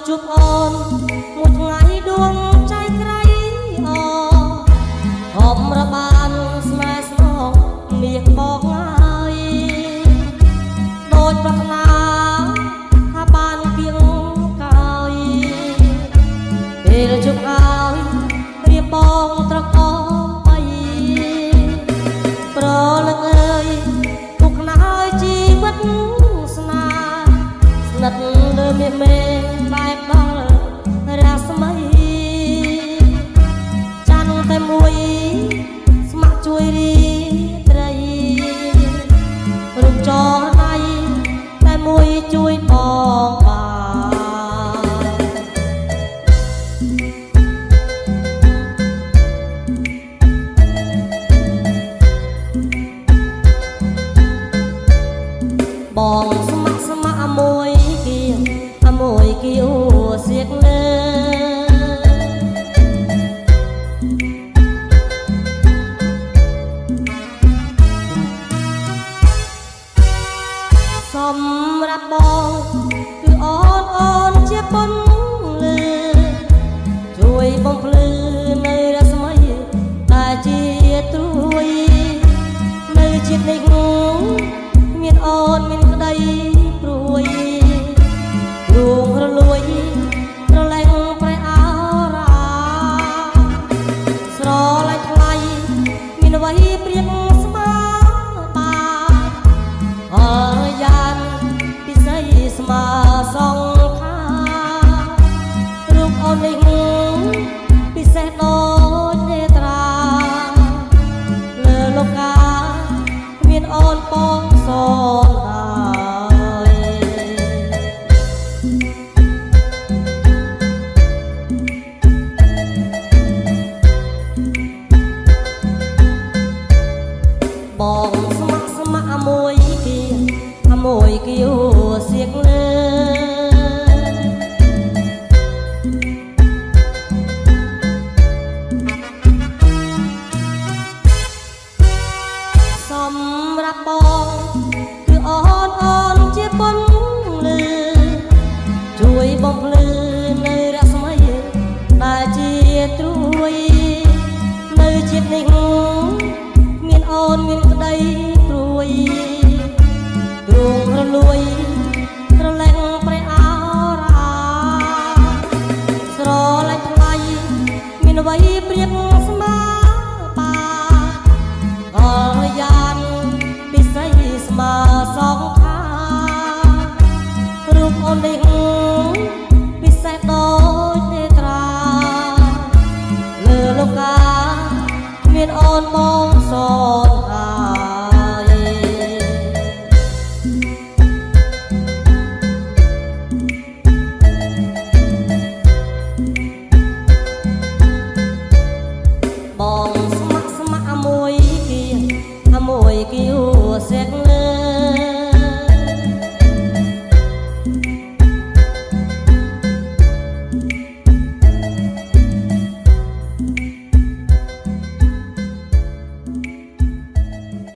ជួបអូនមួយថ្ងៃដួងใจក្រៃអហមរបានស្នេហ៍ស្នងមាសបងហើយដូចប្រាថ្នាថាបានគៀងកាយពេលជួបហើយរៀបបងត្រកអីប្រលឹងអើយទុកណាស់ជីវិតស្នេហ៍ស្និទ្ធលើមាសមេបែបដល់រាស្មីច័ន្ទតែមួយស្ម័គ្រជួយរីត្រីរូបចរដៃតែមួយជួយបងបងស្ម័គ្រមួយគៀមួយគៀវសៀកលើសម្រាប់បងគឺអូនជាប៉ុនលឺជួយបំភ្លឺនៅរស្មីតែជាត្រួយនៅជាតិនេះមានអូនមានក្តីព្រួយរួងរលួយរលែងប្រែអរាស្រឡាញ់ថ្លៃមានអ្វីព្រៀងស្មើបានអរយ៉ានពិសីស្មើសងខារូបអូននេះពិសេសដូចនេត្រាលើលោកាមានអូនបងសនបងស្ម័គ្រមួយគៀវសៀកលើសម្រាប់បងគឺអូនជាប៉ុនលឺជួយបំភ្លឺនៅរស្មីដែលជាត្រួយនៅជាតិនេះមានអូនមានក្តីព្រួយទ្រូងរលួយរលែងប្រែអរាស្រឡាញ់ថ្លៃមានអ្វីព្រៀបស្មើបានអរយ៉ានពិសីស្មើសងខារូបអូននេះពិសេសដូចនេត្រាលើលោកាមានអូនបងសនហើយបងស្ម័គ្រមួយគៀវសៀក